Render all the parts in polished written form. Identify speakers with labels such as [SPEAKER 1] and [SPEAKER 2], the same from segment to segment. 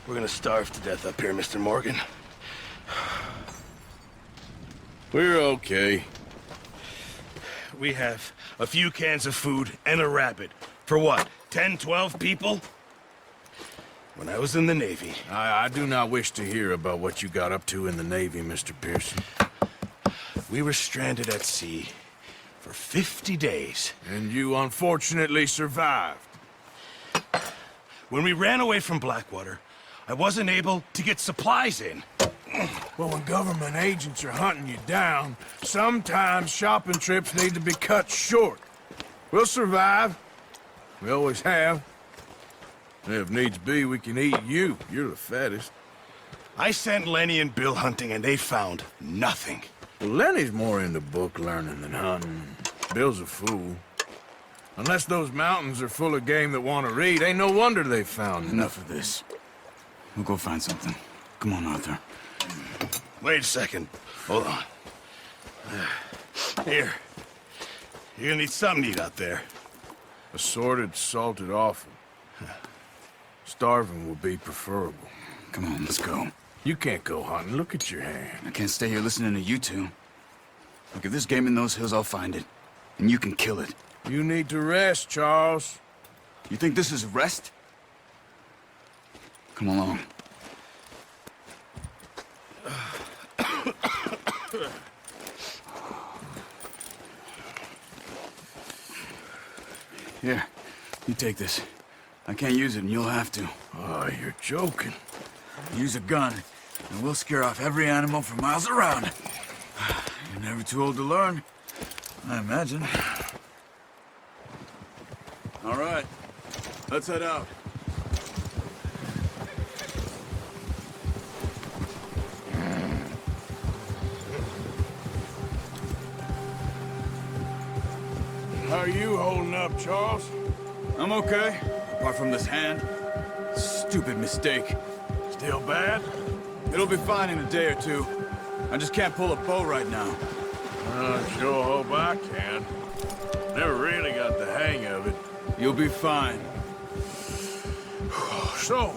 [SPEAKER 1] We're gonna starve to death up here, Mr. Morgan. We're okay. We have a few cans of food and a rabbit. For what, 10, 12 people? When I was in the Navy...
[SPEAKER 2] I do not wish to hear about what you got up to in the Navy, Mr. Pearson.
[SPEAKER 1] We were stranded at sea for 50 days.
[SPEAKER 2] And you unfortunately survived.
[SPEAKER 1] When we ran away from Blackwater, I wasn't able to get supplies in.
[SPEAKER 2] Well, when government agents are hunting you down, sometimes shopping trips need to be cut short. We'll survive. We always have. And if needs be, we can eat you. You're the fattest.
[SPEAKER 1] I sent Lenny and Bill hunting, and they found nothing.
[SPEAKER 2] Well, Lenny's more into book learning than hunting. Bill's a fool. Unless those mountains are full of game that want to read, ain't no wonder they found
[SPEAKER 3] Enough of this. We'll go find something. Come on, Arthur.
[SPEAKER 1] Wait a second. Hold on. Here. You're gonna need something to eat out there.
[SPEAKER 2] Assorted, salted offal. Starving will be preferable.
[SPEAKER 3] Come on, let's go.
[SPEAKER 2] You can't go hunting. Look at your hand.
[SPEAKER 3] I can't stay here listening to you two. Look, if there's game in those hills, I'll find it. And you can kill it.
[SPEAKER 2] You need to rest, Charles.
[SPEAKER 3] You think this is rest? Come along. Here, you take this. I can't use it, and you'll have to.
[SPEAKER 2] Oh, you're joking.
[SPEAKER 3] Use a gun, and we'll scare off every animal for miles around. You're never too old to learn, I imagine. All right, let's head out.
[SPEAKER 2] How are you holding up, Charles?
[SPEAKER 3] I'm okay, apart from this hand. Stupid mistake.
[SPEAKER 2] Still bad?
[SPEAKER 3] It'll be fine in a day or two. I just can't pull a bow right now.
[SPEAKER 2] I sure hope I can. Never really got the hang of it.
[SPEAKER 3] You'll be fine.
[SPEAKER 2] So,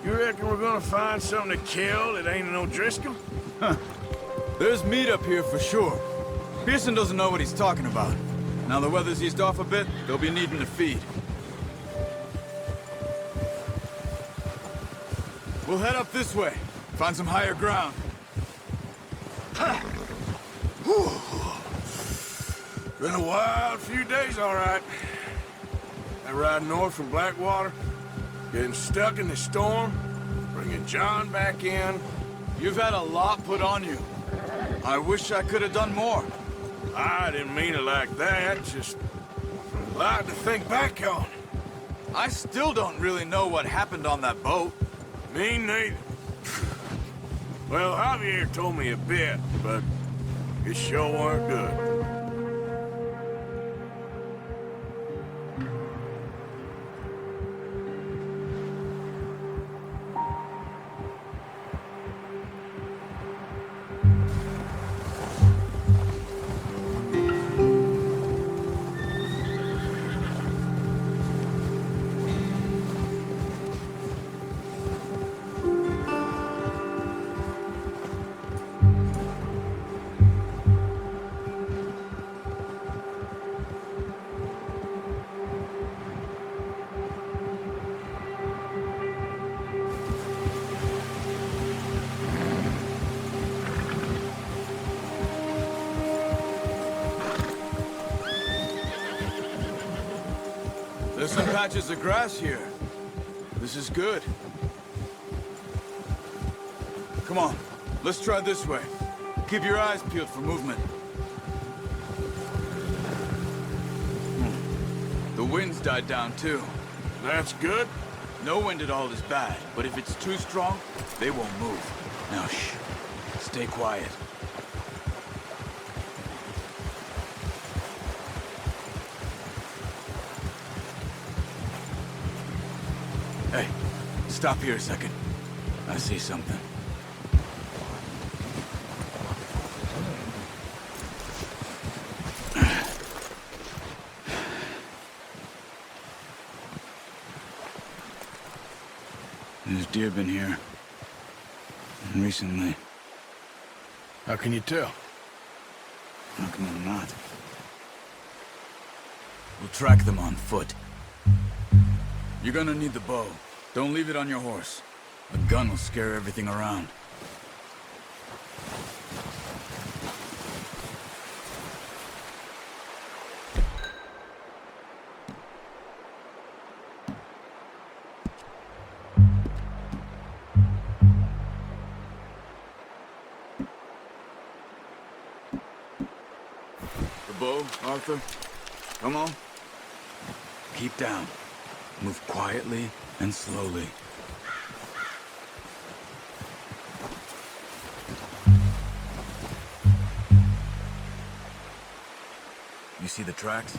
[SPEAKER 2] you reckon we're gonna find something to kill that ain't no Driscoll?
[SPEAKER 3] There's meat up here for sure. Pearson doesn't know what he's talking about. Now the weather's eased off a bit, they'll be needing to feed. We'll head up this way. Find some higher ground.
[SPEAKER 2] Been a wild few days, all right. That ride north from Blackwater, getting stuck in the storm, bringing John back in.
[SPEAKER 3] You've had a lot put on you. I wish I could have done more.
[SPEAKER 2] I didn't mean it like that, just a lot to think back on.
[SPEAKER 3] I still don't really know what happened on that boat.
[SPEAKER 2] Me neither. Well, Javier told me a bit, but it sure weren't good.
[SPEAKER 3] There's some patches of grass here. This is good. Come on, let's try this way. Keep your eyes peeled for movement. The wind's died down too.
[SPEAKER 2] That's good.
[SPEAKER 3] No wind at all is bad, but if it's too strong, they won't move. Now shh, stay quiet. Hey, stop here a second. I see something. There's deer been here. Recently.
[SPEAKER 2] How can you tell?
[SPEAKER 3] How can they not? We'll track them on foot. You're gonna need the bow. Don't leave it on your horse. A gun will scare everything around. The bow, Arthur. Come on. Keep down. Move quietly and slowly. You see the tracks?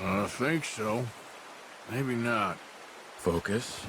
[SPEAKER 2] I think so. Maybe not.
[SPEAKER 3] Focus.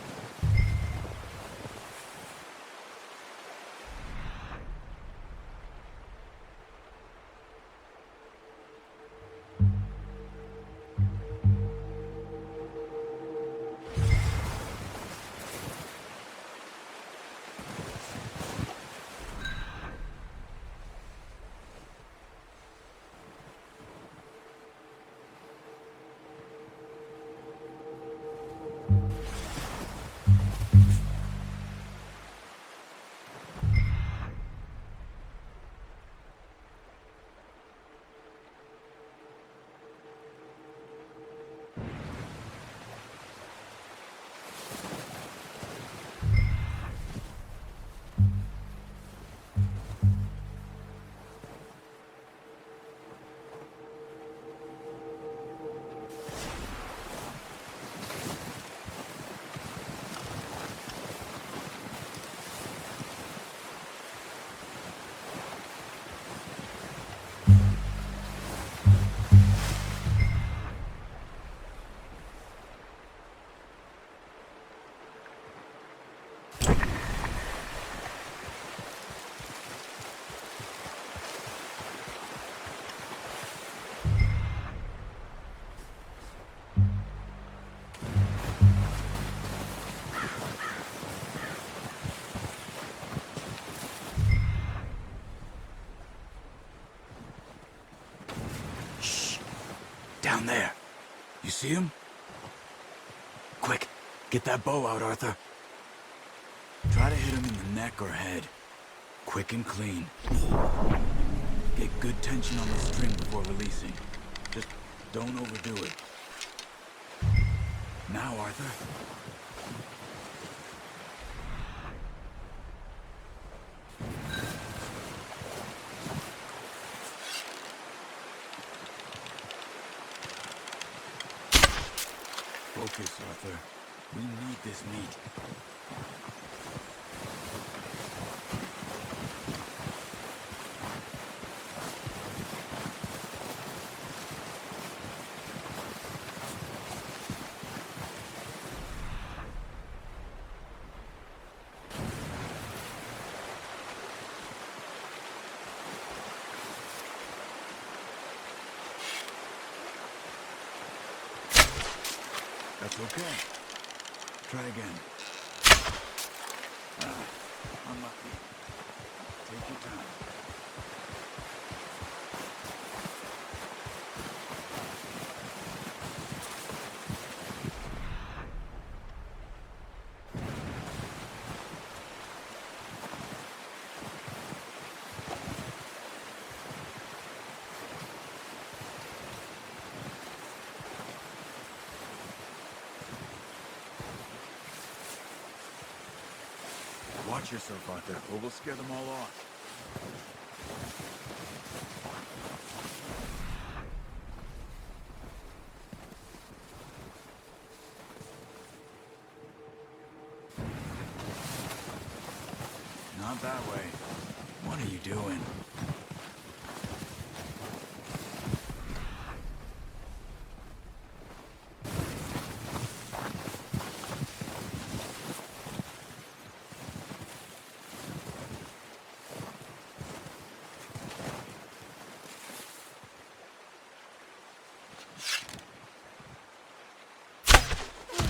[SPEAKER 3] Down there. You see him? Quick, get that bow out, Arthur. Try to hit him in the neck or head. Quick and clean. Get good tension on the string before releasing. Just don't overdo it. Now, Arthur. Focus, Arthur. We need this meat. That's okay. Try again. Unlucky. Take your time. Watch yourself out there, or we'll scare them all off. Not that way. What are you doing?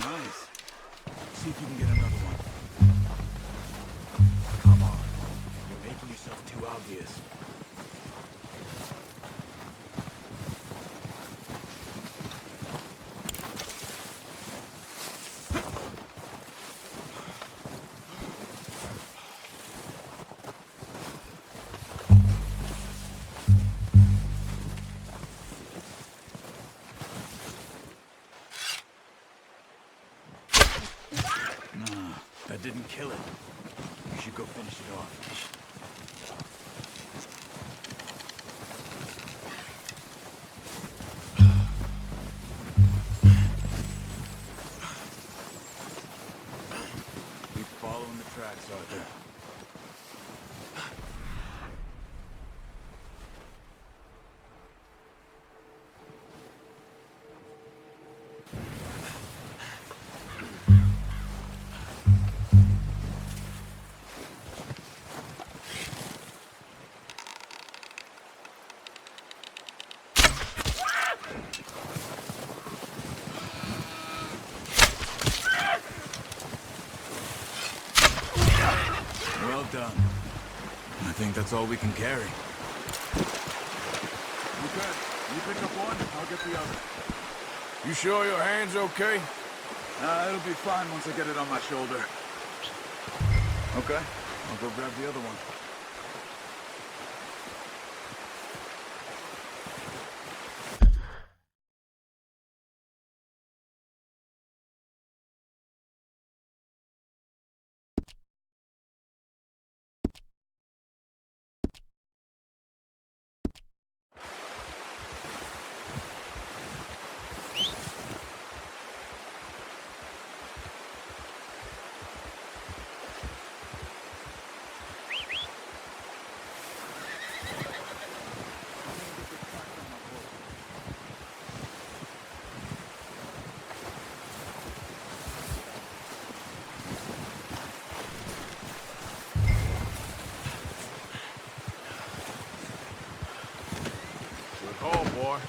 [SPEAKER 3] Nice. See if you can get another one. yourself too obvious. That didn't kill it. You should go finish it off. Keep following the tracks, Arthur. Well done. I think that's all we can carry.
[SPEAKER 2] Okay, you pick up one, I'll get the other. You sure your hand's okay?
[SPEAKER 3] It'll be fine once I get it on my shoulder. Okay, I'll go grab the other one.
[SPEAKER 2] Oh, boy.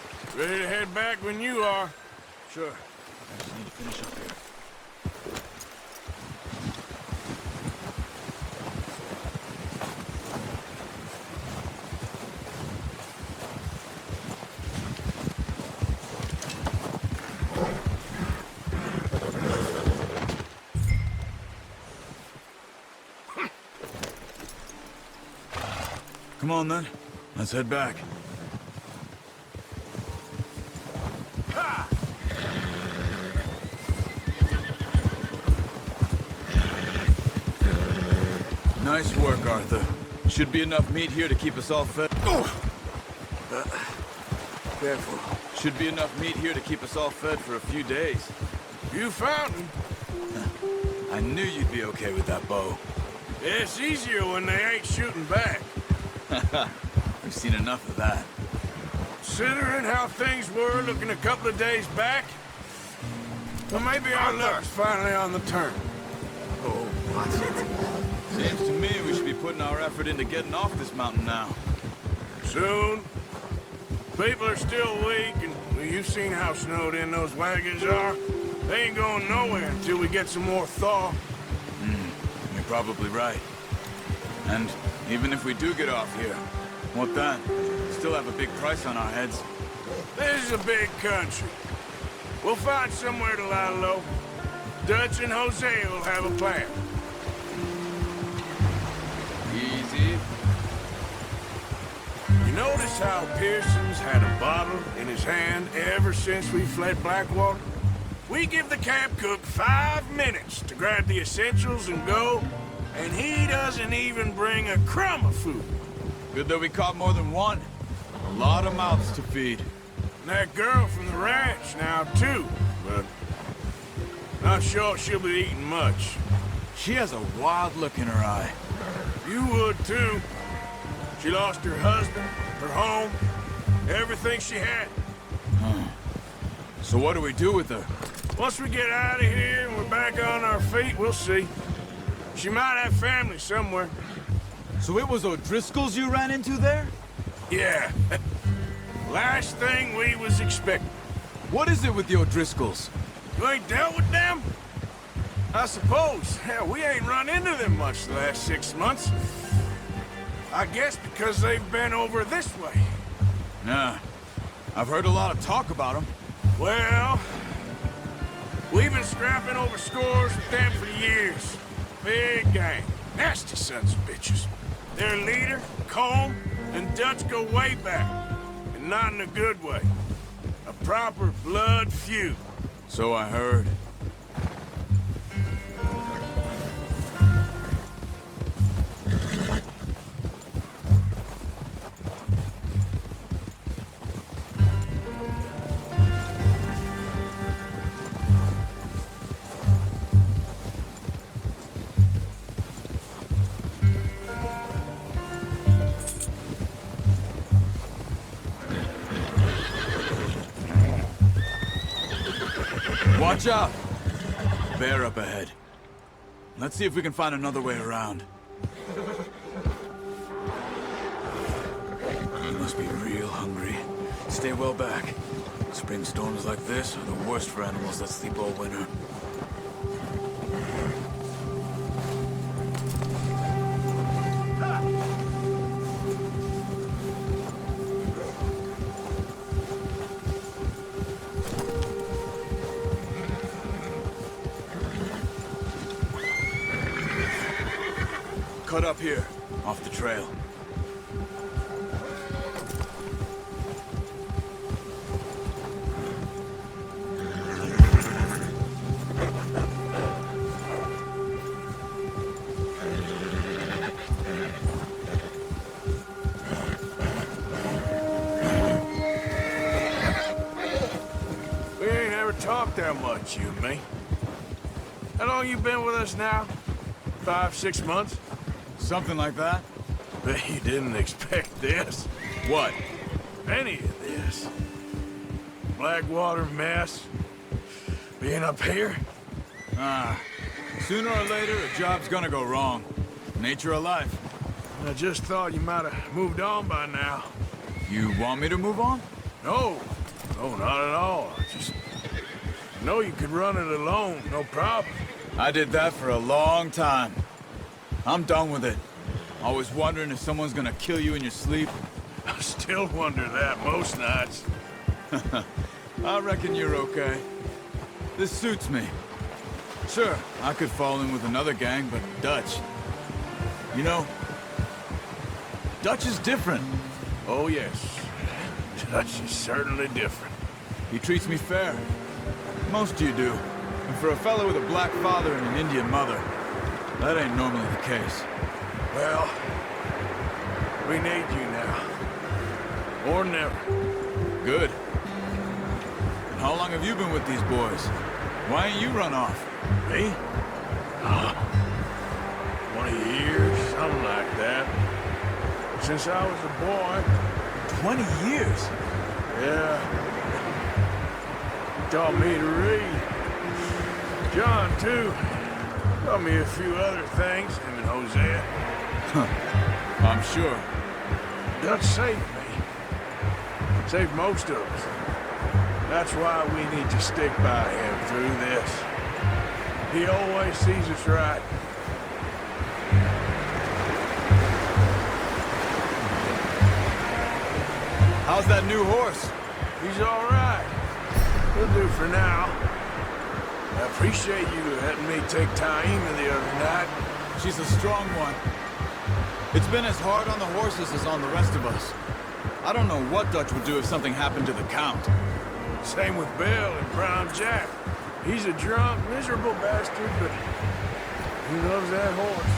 [SPEAKER 2] Ready to head back when you are.
[SPEAKER 3] Sure. I just need to finish up here. Come on, then. Let's head back. Nice work, Arthur. Should be enough meat here to keep us all fed. Careful. Should be enough meat here to keep us all fed for a few days.
[SPEAKER 2] You found him.
[SPEAKER 3] I knew you'd be okay with that bow.
[SPEAKER 2] It's easier when they ain't shooting back.
[SPEAKER 3] We've seen enough of that.
[SPEAKER 2] Considering how things were looking a couple of days back, well, maybe our luck's finally on the turn.
[SPEAKER 3] Oh, watch it. Seems to me we should be putting our effort into getting off this mountain now.
[SPEAKER 2] Soon. People are still weak, and well, you've seen how snowed in those wagons are. They ain't going nowhere until we get some more thaw.
[SPEAKER 3] You're probably right. And even if we do get off here, what then? We still have a big price on our heads.
[SPEAKER 2] This is a big country. We'll find somewhere to lie low. Dutch and Jose will have a plan.
[SPEAKER 3] Easy.
[SPEAKER 2] You notice how Pearson's had a bottle in his hand ever since we fled Blackwater? We give the camp cook 5 minutes to grab the essentials and go, and he doesn't even bring a crumb of food.
[SPEAKER 3] Good that we caught more than one. A lot of mouths to feed.
[SPEAKER 2] And that girl from the ranch now, too, but not sure she'll be eating much.
[SPEAKER 3] She has a wild look in her eye.
[SPEAKER 2] You would, too. She lost her husband, her home, everything she had.
[SPEAKER 3] So what do we do with her?
[SPEAKER 2] Once we get out of here and we're back on our feet, we'll see. She might have family somewhere.
[SPEAKER 3] So it was O'Driscoll's you ran into there?
[SPEAKER 2] Yeah. Last thing we was expecting.
[SPEAKER 3] What is it with the O'Driscolls?
[SPEAKER 2] You ain't dealt with them? I suppose. Hell, we ain't run into them much the last 6 months. I guess because they've been over this way.
[SPEAKER 3] Nah. I've heard a lot of talk about them.
[SPEAKER 2] Well, we've been scrapping over scores with them for years. Big gang. Nasty sons of bitches. Their leader, Colm, and Dutch go way back. And not in a good way. A proper blood feud.
[SPEAKER 3] So I heard. Watch out! Bear up ahead. Let's see if we can find another way around. You must be real hungry. Stay well back. Spring storms like this are the worst for animals that sleep all winter. Cut up here, off the trail.
[SPEAKER 2] We ain't ever talked that much, you and me. How long you been with us now? 5, 6 months?
[SPEAKER 3] Something like that?
[SPEAKER 2] Bet you didn't expect this.
[SPEAKER 3] What?
[SPEAKER 2] Any of this. Blackwater mess. Being up here?
[SPEAKER 3] Sooner or later, a job's gonna go wrong. Nature of life.
[SPEAKER 2] I just thought you might have moved on by now.
[SPEAKER 3] You want me to move on?
[SPEAKER 2] No. No, not at all. I know you could run it alone, no problem.
[SPEAKER 3] I did that for a long time. I'm done with it. Always wondering if someone's gonna kill you in your sleep.
[SPEAKER 2] I still wonder that most nights.
[SPEAKER 3] I reckon you're okay. This suits me. Sure, I could fall in with another gang, but Dutch... You know, Dutch is different.
[SPEAKER 2] Oh, yes. Dutch is certainly different.
[SPEAKER 3] He treats me fair. Most of you do. And for a fellow with a black father and an Indian mother, that ain't normally the case.
[SPEAKER 2] Well, we need you now. Or never.
[SPEAKER 3] Good. And how long have you been with these boys? Why ain't you run off?
[SPEAKER 2] Me? 20 years, something like that. Since I was a boy.
[SPEAKER 3] 20 years?
[SPEAKER 2] Yeah. He taught me to read. John, too. Taught me a few other things, him and Hosea.
[SPEAKER 3] I'm sure.
[SPEAKER 2] Dutch saved me. Saved most of us. That's why we need to stick by him through this. He always sees us right.
[SPEAKER 3] How's that new horse?
[SPEAKER 2] He's all right. He'll do for now. I appreciate you letting me take Taima the other night.
[SPEAKER 3] She's a strong one. It's been as hard on the horses as on the rest of us. I don't know what Dutch would do if something happened to the Count.
[SPEAKER 2] Same with Bill and Brown Jack. He's a drunk, miserable bastard, but he loves that horse.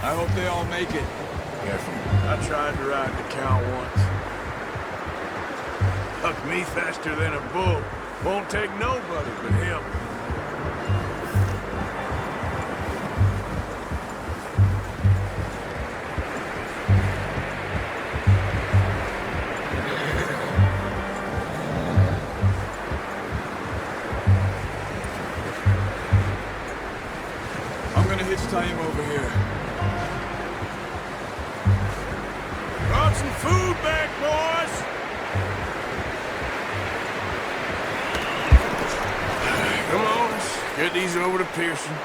[SPEAKER 3] I hope they all make it.
[SPEAKER 2] Careful. I tried to ride the Count once. Hucked me faster than a bull. Won't take nobody but him.
[SPEAKER 3] I'm gonna hitch-tie him over here.
[SPEAKER 2] Brought some food back, boys! Come on, let's get these over to Pearson.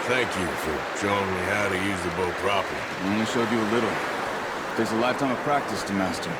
[SPEAKER 2] Thank you for showing me how to use the bow properly.
[SPEAKER 4] I only showed you a little. Takes a lifetime of practice to master.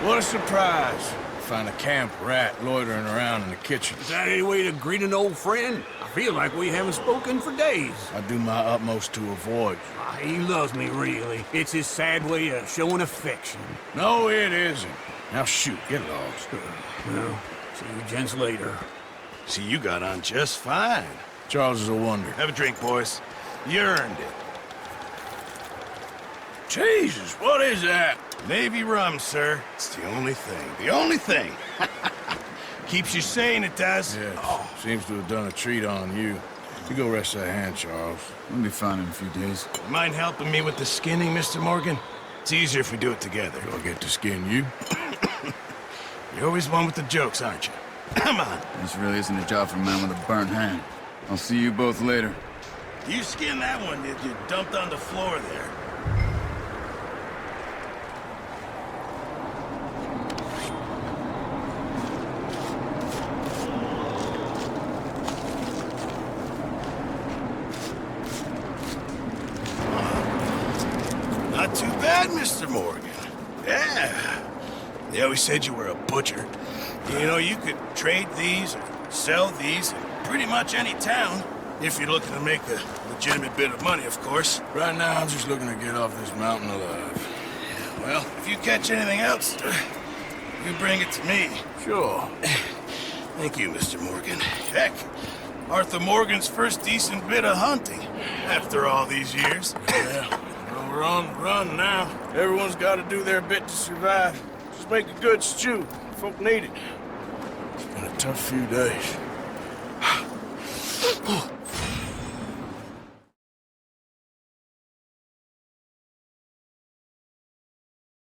[SPEAKER 2] What a surprise. Find a camp rat loitering around in the kitchen.
[SPEAKER 5] Is that any way to greet an old friend? I feel like we haven't spoken for days.
[SPEAKER 2] I do my utmost to avoid you.
[SPEAKER 5] He loves me, really. It's his sad way of showing affection.
[SPEAKER 2] No, it isn't. Now shoot, get lost.
[SPEAKER 5] Well, see you gents later.
[SPEAKER 1] See, you got on just fine.
[SPEAKER 2] Charles is a wonder.
[SPEAKER 1] Have a drink, boys. You earned it.
[SPEAKER 2] Jesus, what is that?
[SPEAKER 1] Navy rum, sir. It's the only thing. The only thing. Keeps you sane, it does.
[SPEAKER 2] Yes, seems to have done a treat on you. You go rest that hand, Charles.
[SPEAKER 4] We'll be fine in a few days.
[SPEAKER 1] Mind helping me with the skinning, Mr. Morgan? It's easier if we do it together.
[SPEAKER 2] Do I get to skin you?
[SPEAKER 1] You're always one with the jokes, aren't you? Come on.
[SPEAKER 4] This really isn't a job for a man with a burnt hand. I'll see you both later.
[SPEAKER 1] You skinned that one, did you? Dumped on the floor there. Not too bad, Mr. Morgan. Yeah. They always said you were a butcher. You know, you could trade these or sell these in pretty much any town, if you're looking to make a legitimate bit of money, of course.
[SPEAKER 2] Right now, I'm just looking to get off this mountain alive.
[SPEAKER 1] Well, if you catch anything else, you bring it to me.
[SPEAKER 2] Sure.
[SPEAKER 1] Thank you, Mr. Morgan. Heck, Arthur Morgan's first decent bit of hunting after all these years.
[SPEAKER 2] Yeah, well, we're on the run now. Everyone's got to do their bit to survive. Just make a good stew. Folk need it. It's been a tough few days.